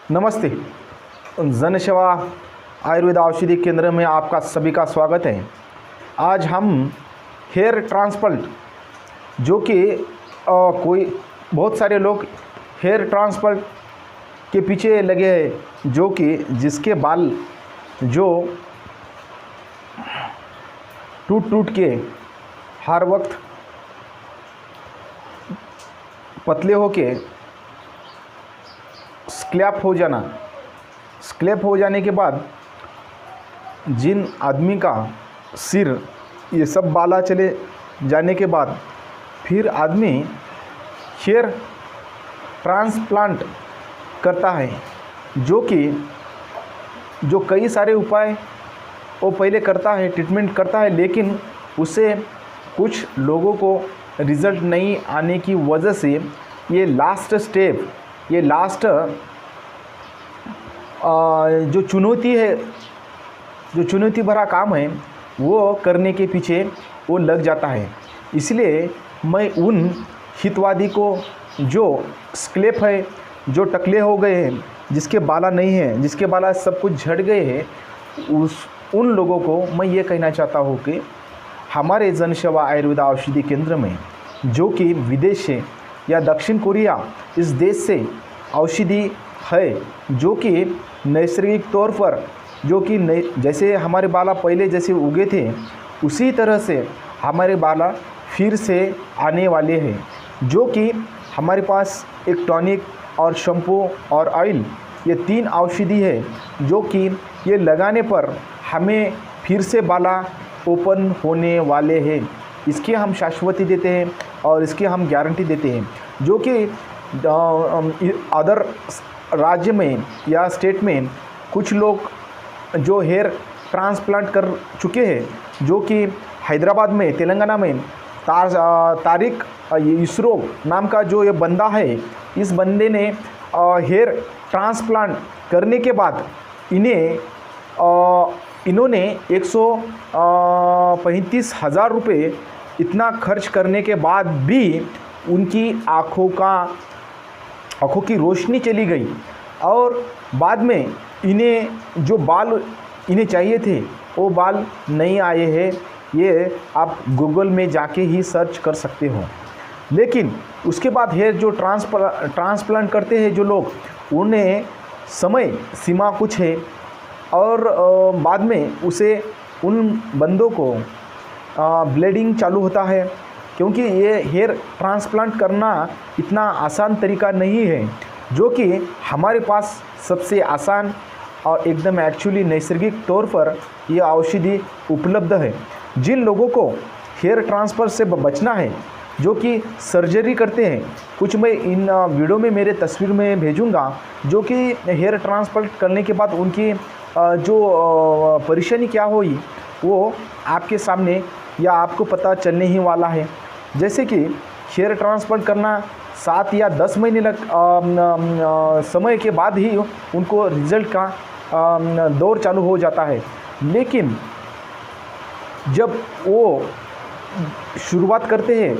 नमस्ते। जनसेवा आयुर्वेद औषधि केंद्र में आपका सभी का स्वागत है। आज हम हेयर ट्रांसप्लांट जो कि कोई बहुत सारे लोग हेयर ट्रांसप्लांट के पीछे लगे हैं, जो कि जिसके बाल जो टूट टूट के हर वक्त पतले होके स्क्लैप हो जाने के बाद जिन आदमी का सिर ये सब बाला चले जाने के बाद फिर आदमी हेयर ट्रांसप्लांट करता है, जो कई सारे उपाय वो पहले करता है, ट्रीटमेंट करता है, लेकिन उससे कुछ लोगों को रिज़ल्ट नहीं आने की वजह से ये लास्ट स्टेप, ये लास्ट जो चुनौती भरा काम है वो करने के पीछे वो लग जाता है। इसलिए मैं उन हितवादी को जो स्क्लैप है, जो टकले हो गए हैं, जिसके बाला नहीं है, जिसके बाला सब कुछ झड़ गए हैं, उन लोगों को मैं ये कहना चाहता हूँ कि हमारे जनसेवा आयुर्वेद औषधि केंद्र में, जो कि विदेश से या दक्षिण कोरिया इस देश से औषधि है, जो कि नैसर्गिक तौर पर जो कि जैसे हमारे बाला पहले जैसे उगे थे उसी तरह से हमारे बाला फिर से आने वाले हैं, जो कि हमारे पास एक टॉनिक और शैम्पू और ऑयल, ये 3 औषधि है, जो कि ये लगाने पर हमें फिर से बाला ओपन होने वाले हैं। इसकी हम शाश्वती देते हैं और इसकी हम गारंटी देते हैं, जो कि अदर राज्य में या स्टेट में कुछ लोग जो हेयर ट्रांसप्लांट कर चुके हैं, जो कि हैदराबाद में, तेलंगाना में तारिक इसरो नाम का जो ये बंदा है, इस बंदे ने हेयर ट्रांसप्लांट करने के बाद इन्होंने 135,000 रुपये इतना खर्च करने के बाद भी उनकी आँखों की रोशनी चली गई और बाद में इन्हें जो बाल इन्हें चाहिए थे वो बाल नहीं आए हैं। ये आप गूगल में जाके ही सर्च कर सकते हो। लेकिन उसके बाद हेयर जो ट्रांसप्लांट करते हैं जो लोग, उन्हें समय सीमा कुछ है और बाद में उसे उन बंदों को ब्लीडिंग चालू होता है, क्योंकि ये हेयर ट्रांसप्लांट करना इतना आसान तरीका नहीं है, जो कि हमारे पास सबसे आसान और एकदम एक्चुअली नैसर्गिक तौर पर ये औषधि उपलब्ध है। जिन लोगों को हेयर ट्रांसफ़र से बचना है, जो कि सर्जरी करते हैं, कुछ मैं इन वीडियो में मेरे तस्वीर में भेजूंगा, जो कि हेयर ट्रांसप्लांट करने के बाद उनकी जो परेशानी क्या हुई वो आपके सामने या आपको पता चलने ही वाला है। जैसे कि हेयर ट्रांसप्लांट करना 7 या 10 महीने समय के बाद ही उनको रिज़ल्ट का दौर चालू हो जाता है, लेकिन जब वो शुरुआत करते हैं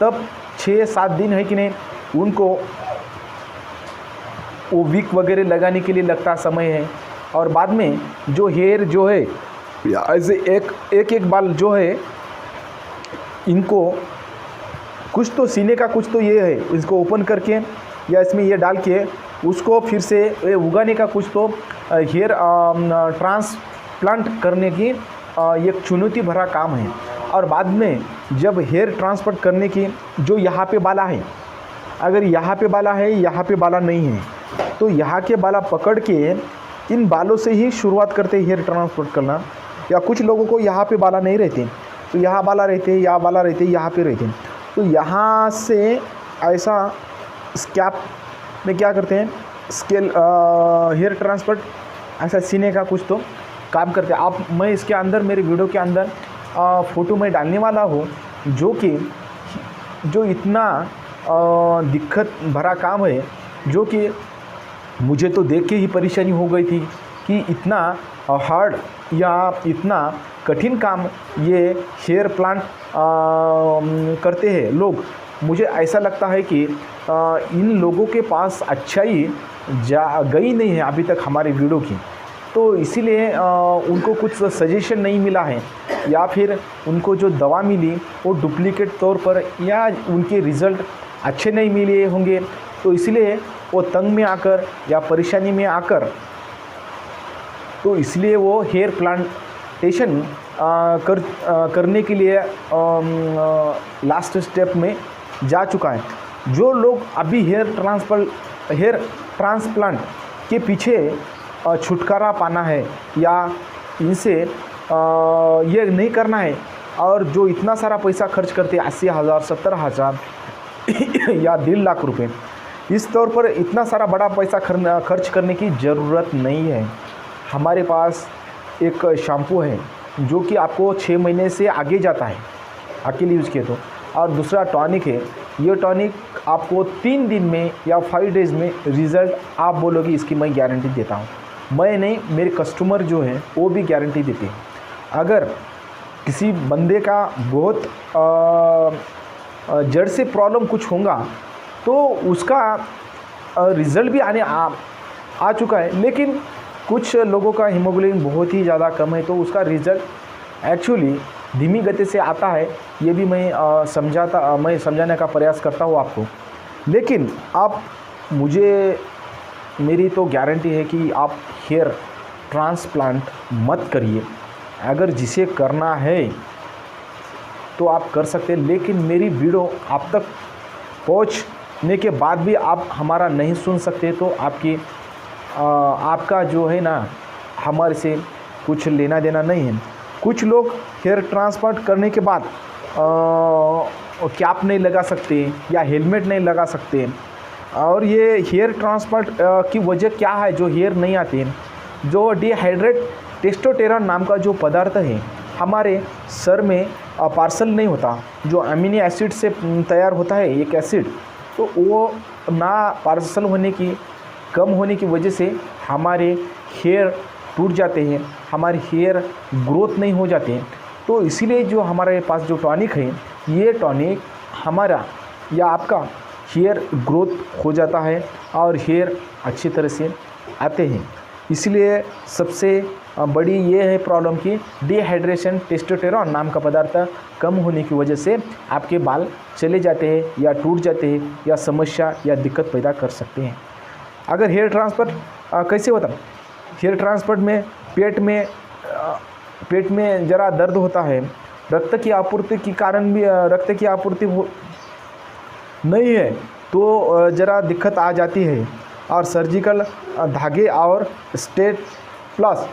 तब 6-7 दिन है कि नहीं, उनको वो विक वगैरह लगाने के लिए लगता समय है, और बाद में जो हेयर जो है ऐसे एक बाल जो है, इनको कुछ तो सीने का कुछ तो ये है, इसको ओपन करके या इसमें ये डाल के उसको फिर से उगाने का कुछ तो हेयर ट्रांसप्लांट करने की एक चुनौती भरा काम है। और बाद में जब हेयर ट्रांसप्लांट करने की जो यहाँ पे बाला है, अगर यहाँ पे बाला है, यहाँ पे बाला नहीं है, तो यहाँ के बाला पकड़ के इन बालों से ही शुरुआत करते हेयर ट्रांसप्लांट करना। या कुछ लोगों को यहाँ पे बाला नहीं रहते, तो यहाँ बाला रहते, यहाँ बाला रहते, यहाँ पे रहते, तो यहाँ से ऐसा स्कैप में क्या करते हैं, स्केल हेयर ट्रांसप्लांट ऐसा सीने का कुछ तो काम करते हैं। मैं इसके अंदर मेरे वीडियो के अंदर फ़ोटो में डालने वाला हूँ, जो इतना दिक्कत भरा काम है, जो कि मुझे तो देख के ही परेशानी हो गई थी कि इतना हार्ड या इतना कठिन काम ये हेयर प्लांट करते हैं लोग। मुझे ऐसा लगता है कि इन लोगों के पास अच्छाई गई नहीं है अभी तक हमारे वीडियो की, तो इसीलिए उनको कुछ सजेशन नहीं मिला है, या फिर उनको जो दवा मिली वो डुप्लीकेट तौर पर, या उनके रिज़ल्ट अच्छे नहीं मिले होंगे, तो इसलिए वो तंग में आकर या परेशानी में आकर, तो इसलिए वो हेयर प्लांटेशन करने के लिए लास्ट स्टेप में जा चुका है। जो लोग अभी हेयर ट्रांसप्लांट के पीछे छुटकारा पाना है या इनसे ये नहीं करना है, और जो इतना सारा पैसा खर्च करते 80,000 70,000 या 1.5 लाख रुपए, इस तौर पर इतना सारा बड़ा पैसा खर्च करने की ज़रूरत नहीं है। हमारे पास एक शैम्पू है जो कि आपको 6 महीने से आगे जाता है अकेले यूज़ किए तो, और दूसरा टॉनिक है। ये टॉनिक आपको 3 दिन में या 5 डेज़ में रिज़ल्ट आप बोलोगे इसकी मैं गारंटी देता हूँ। मैं नहीं, मेरे कस्टमर जो हैं वो भी गारंटी देते हैं। अगर किसी बंदे का बहुत जड़ से प्रॉब्लम कुछ होगा तो उसका रिज़ल्ट भी आ चुका है, लेकिन कुछ लोगों का हीमोग्लोबिन बहुत ही ज़्यादा कम है तो उसका रिज़ल्ट एक्चुअली धीमी गति से आता है। ये भी मैं समझाने का प्रयास करता हूँ आपको। लेकिन आप मेरी तो गारंटी है कि आप हेयर ट्रांसप्लांट मत करिए। अगर जिसे करना है तो आप कर सकते हैं, लेकिन मेरी वीडियो आप तक पहुंचने के बाद भी आप हमारा नहीं सुन सकते तो आपका जो है ना हमारे से कुछ लेना देना नहीं है। कुछ लोग हेयर ट्रांसप्लांट करने के बाद कैप नहीं लगा सकते या हेलमेट नहीं लगा सकते, और ये हेयर ट्रांसप्लांट की वजह क्या है जो हेयर नहीं आते हैं, जो डिहाइड्रेट टेस्टोस्टेरोन नाम का जो पदार्थ है हमारे सर में पार्सल नहीं होता, जो अमीनो एसिड से तैयार होता है एक एसिड, तो वो ना पार्सल होने की कम होने की वजह से हमारे हेयर टूट जाते हैं, हमारे हेयर ग्रोथ नहीं हो जाते हैं। तो इसीलिए जो हमारे पास जो टॉनिक है, ये टॉनिक हमारा या आपका हेयर ग्रोथ हो जाता है और हेयर अच्छी तरह से आते हैं। इसलिए सबसे बड़ी ये है प्रॉब्लम कि डिहाइड्रेशन टेस्टोस्टेरोन नाम का पदार्थ कम होने की वजह से आपके बाल चले जाते हैं या टूट जाते हैं या समस्या या दिक्कत पैदा कर सकते हैं। अगर हेयर ट्रांसप्लांट कैसे होता है, हेयर ट्रांसप्लांट में पेट में ज़रा दर्द होता है, रक्त की आपूर्ति के कारण भी रक्त की आपूर्ति नहीं है तो ज़रा दिक्कत आ जाती है, और सर्जिकल धागे और स्टेट प्लस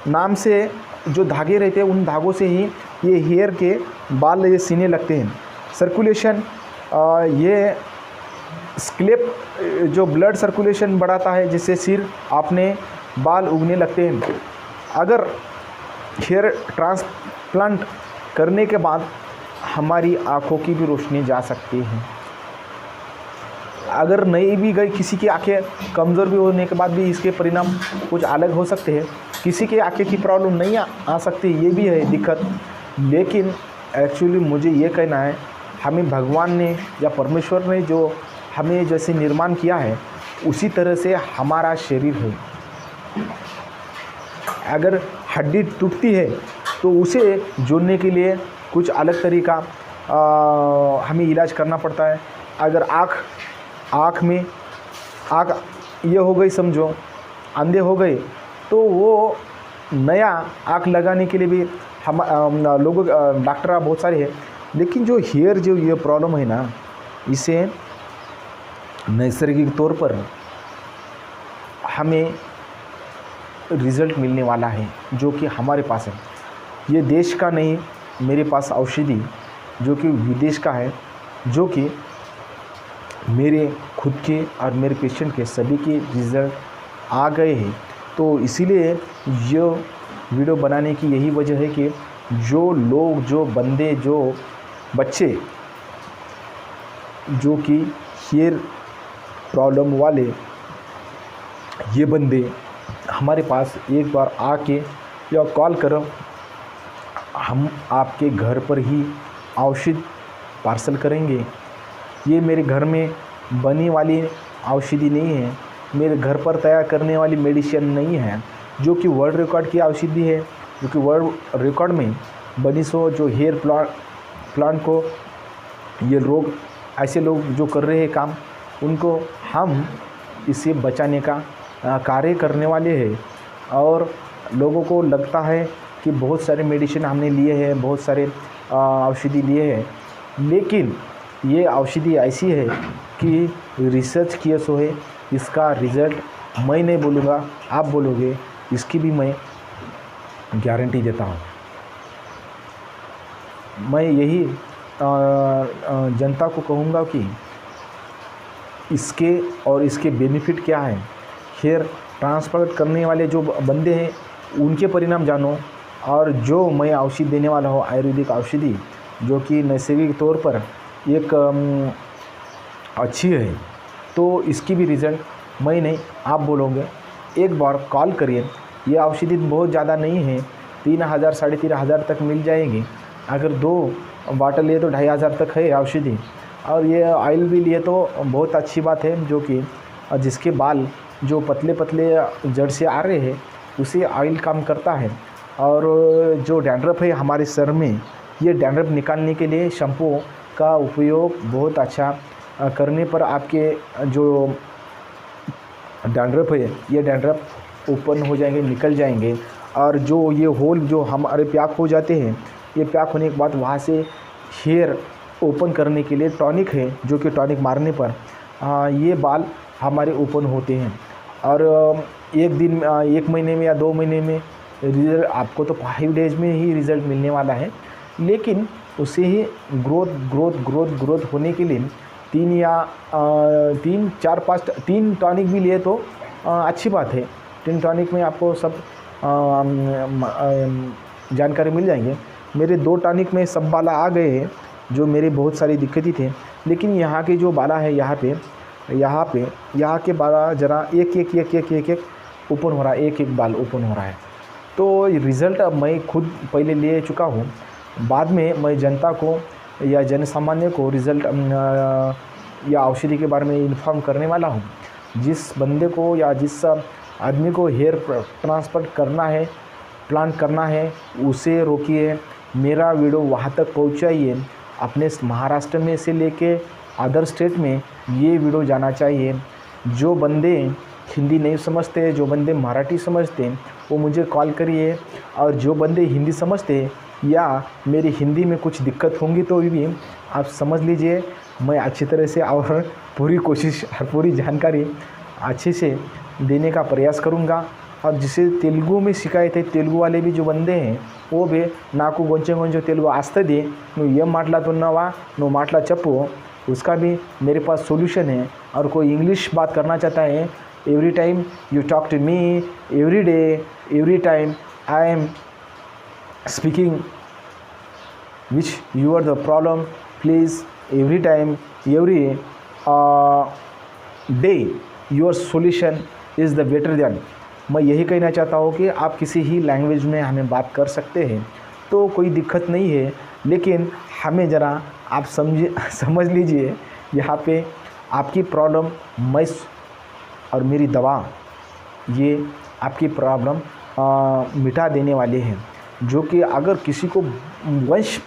नाम से जो धागे रहते हैं उन धागों से ही ये हेयर के बाल ये सीने लगते हैं। सर्कुलेशन ये स्क्लेप जो ब्लड सर्कुलेशन बढ़ाता है जिससे सिर आपने बाल उगने लगते हैं। अगर हेयर ट्रांसप्लांट करने के बाद हमारी आँखों की भी रोशनी जा सकती है। अगर नहीं भी गई, किसी की आंखें कमज़ोर भी होने के बाद भी इसके परिणाम कुछ अलग हो सकते हैं। किसी के आंखें की प्रॉब्लम नहीं आ सकती, ये भी है दिक्कत। लेकिन एक्चुअली मुझे ये कहना है, हमें भगवान ने या परमेश्वर ने जो हमें जैसे निर्माण किया है उसी तरह से हमारा शरीर है। अगर हड्डी टूटती है तो उसे जोड़ने के लिए कुछ अलग तरीका हमें इलाज करना पड़ता है। अगर आँख ये हो गई, समझो अंधे हो गए, तो वो नया आँख लगाने के लिए भी हम लोगों डॉक्टर बहुत सारे हैं। लेकिन जो हेयर जो ये प्रॉब्लम है ना, इसे नैसर्गिक तौर पर हमें रिज़ल्ट मिलने वाला है जो कि हमारे पास है। ये देश का नहीं, मेरे पास औषधि जो कि विदेश का है, जो कि मेरे खुद के और मेरे पेशेंट के सभी के रिज़ल्ट आ गए हैं। तो इसीलिए ये वीडियो बनाने की यही वजह है कि जो लोग, जो बंदे, जो बच्चे जो कि हेयर प्रॉब्लम वाले, ये बंदे हमारे पास एक बार आके या कॉल करो, हम आपके घर पर ही औषधि पार्सल करेंगे। ये मेरे घर में बनी वाली औषधि नहीं है, मेरे घर पर तैयार करने वाली मेडिसिन नहीं है, जो कि वर्ल्ड रिकॉर्ड की औषधि है, जो कि वर्ल्ड रिकॉर्ड में बनी सो जो हेयर प्लांट को ये रोग ऐसे लोग जो कर रहे हैं काम, उनको हम इससे बचाने का कार्य करने वाले हैं। और लोगों को लगता है कि बहुत सारे मेडिसिन हमने लिए हैं, बहुत सारे औषधि लिए हैं, लेकिन ये औषधि ऐसी है कि रिसर्च किए सो है, इसका रिज़ल्ट मैं नहीं बोलूँगा, आप बोलोगे, इसकी भी मैं गारंटी देता हूँ। मैं यही जनता को कहूँगा कि इसके और इसके बेनिफिट क्या है। हेयर ट्रांसप्लांट करने वाले जो बंदे हैं उनके परिणाम जानो, और जो मैं औषधि देने वाला हूँ आयुर्वेदिक औषधि, जो कि नैसर्गिक तौर पर एक अच्छी है, तो इसकी भी रिज़ल्ट मैं नहीं आप बोलोगे। एक बार कॉल करिए, ये औषधि बहुत ज़्यादा नहीं है, 3000 3,500 तक मिल जाएगी। अगर 2 बॉटल लिए तो 2,500 तक है औषधि, और ये ऑयल भी लिए तो बहुत अच्छी बात है, जो कि जिसके बाल जो पतले पतले जड़ से आ रहे हैं उसे ऑयल काम करता है। और जो डैंड्रफ है हमारे सर में, ये डैंड्रफ निकालने के लिए शैम्पू का उपयोग बहुत अच्छा करने पर आपके जो डैंड्रफ है ये डैंड्रफ ओपन हो जाएंगे, निकल जाएंगे। और जो ये होल जो हमारे प्याक हो जाते हैं, ये प्याक होने के बाद वहाँ से हेयर ओपन करने के लिए टॉनिक है, जो कि टॉनिक मारने पर ये बाल हमारे ओपन होते हैं। और एक दिन 1 महीने में या 2 महीने में रिज़ल्ट आपको तो 5 डेज़ में ही रिज़ल्ट मिलने वाला है, लेकिन उसे ही ग्रोथ होने के लिए 3 या 3 4 5 3 टॉनिक भी लिए तो अच्छी बात है। 3 टॉनिक में आपको सब जानकारी मिल जाएंगे। मेरे 2 टॉनिक में सब बाला आ गए हैं, जो मेरी बहुत सारी दिक्कतें थे, लेकिन यहाँ के जो बाला है यहाँ के बाला जरा एक ओपन हो रहा है, एक बाल ओपन हो रहा है। तो रिज़ल्ट अब मैं खुद पहले ले चुका हूँ, बाद में मैं जनता को या जन सामान्य को रिज़ल्ट या औषधि के बारे में इन्फॉर्म करने वाला हूँ। जिस बंदे को या जिस आदमी को हेयर ट्रांसप्लांट करना है उसे रोकिए, मेरा वीडियो वहाँ तक पहुँचाइए। अपने महाराष्ट्र में से लेके अदर स्टेट में ये वीडियो जाना चाहिए। जो बंदे हिंदी नहीं समझते, जो बंदे मराठी समझते हैं, वो मुझे कॉल करिए। और जो बंदे हिंदी समझते या मेरी हिंदी में कुछ दिक्कत होंगी तो भी आप समझ लीजिए, मैं अच्छी तरह से और पूरी कोशिश और पूरी जानकारी अच्छे से देने का प्रयास करूँगा। और जिसे तेलुगु में शिकायत है, तेलुगु वाले भी जो बंदे हैं वो भी नाकू गोंचे तेलुगु आस्तदे నువ్వు ఏం మాట్లాడుతున్నావా, నువ్వు మాట్లా చెప్పు, उसका भी मेरे पास सॉल्यूशन है। और कोई इंग्लिश बात करना चाहता है, every time you talk to me, every day, every time I am speaking which you are the problem, please every time every day your solution is the better then. मैं यही कहना चाहता हूँ कि आप किसी ही लैंग्वेज में हमें बात कर सकते हैं, तो कोई दिक्कत नहीं है, लेकिन हमें ज़रा आप समझ लीजिए, यहाँ पे आपकी प्रॉब्लम मैं और मेरी दवा ये आपकी प्रॉब्लम मिटा देने वाले हैं। जो कि अगर किसी को वंश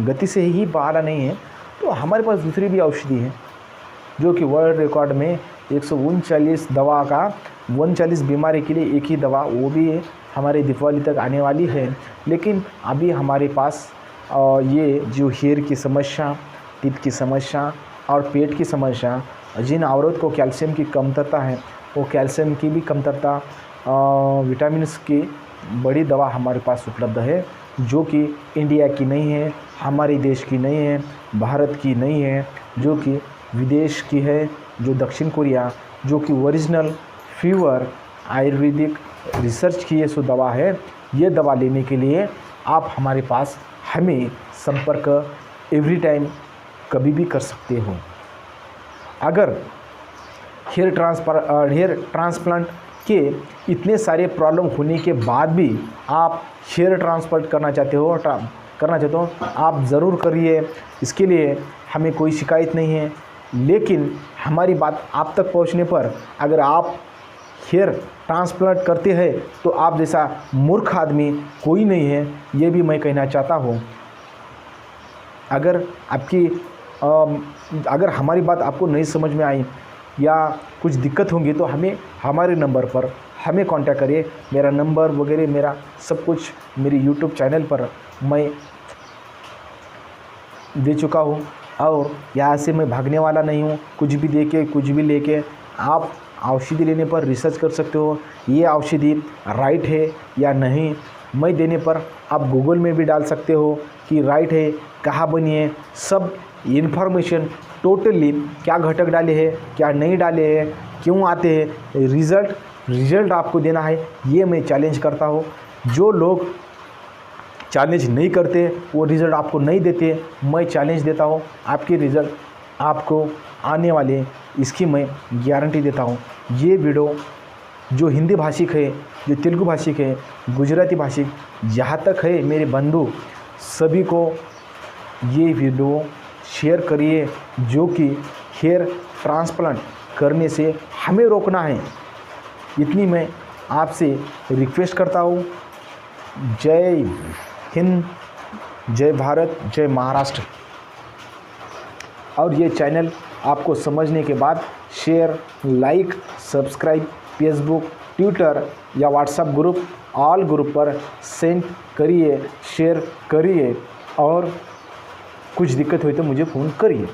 गति से ही बहाना नहीं है तो हमारे पास दूसरी भी औषधि है, जो कि वर्ल्ड रिकॉर्ड में 139 दवा का 39 बीमारी के लिए एक ही दवा, वो भी हमारे दिवाली तक आने वाली है। लेकिन अभी हमारे पास ये जो हेयर की समस्या, टीथ की समस्या और पेट की समस्या, जिन औरत को कैल्शियम की कमतरता है, वो कैल्शियम की भी कमतरता, विटामिन्स की बड़ी दवा हमारे पास उपलब्ध है, जो कि इंडिया की नहीं है, हमारे देश की नहीं है, भारत की नहीं है, जो कि विदेश की है, जो दक्षिण कोरिया, जो कि ओरिजिनल फीवर आयुर्वेदिक रिसर्च की ये सो दवा है। ये दवा लेने के लिए आप हमारे पास हमें संपर्क एवरी टाइम कभी भी कर सकते हो। अगर हेयर ट्रांसप्लांट के इतने सारे प्रॉब्लम होने के बाद भी आप हेयर ट्रांसप्लांट करना चाहते हो, आप ज़रूर करिए। इसके लिए हमें कोई शिकायत नहीं है। लेकिन हमारी बात आप तक पहुंचने पर अगर आप हेयर ट्रांसप्लांट करते हैं तो आप जैसा मूर्ख आदमी कोई नहीं है, ये भी मैं कहना चाहता हूँ। अगर हमारी बात आपको नहीं समझ में आई या कुछ दिक्कत होंगी तो हमारे नंबर पर हमें कांटेक्ट करिए। मेरा नंबर वगैरह मेरा सब कुछ मेरी यूट्यूब चैनल पर मैं दे चुका हूँ, और यहाँ से मैं भागने वाला नहीं हूँ। कुछ भी दे के कुछ भी लेके आप औषधि लेने पर रिसर्च कर सकते हो, ये औषधि राइट है या नहीं। मैं देने पर आप गूगल में भी डाल सकते हो कि राइट है, कहाँ बनी है, सब इन्फॉर्मेशन टोटली क्या घटक डाले हैं, क्या नहीं डाले हैं, क्यों आते हैं, रिज़ल्ट आपको देना है। ये मैं चैलेंज करता हूँ। जो लोग चैलेंज नहीं करते वो रिज़ल्ट आपको नहीं देते, मैं चैलेंज देता हूँ, आपके रिज़ल्ट आपको आने वाले, इसकी मैं गारंटी देता हूँ। ये वीडियो जो हिंदी भाषिक है, जो तेलुगु भाषिक है, गुजराती भाषिक, जहाँ तक है मेरे बंधु, सभी को ये वीडियो शेयर करिए, जो कि हेयर ट्रांसप्लांट करने से हमें रोकना है। इतनी मैं आपसे रिक्वेस्ट करता हूँ। जय हिंद, जय भारत, जय महाराष्ट्र। और ये चैनल आपको समझने के बाद share, like, subscribe, Facebook, Twitter या व्हाट्सएप ग्रुप, ऑल ग्रुप पर सेंड करिए, शेयर करिए, और कुछ दिक्कत हुई तो मुझे फ़ोन करिए।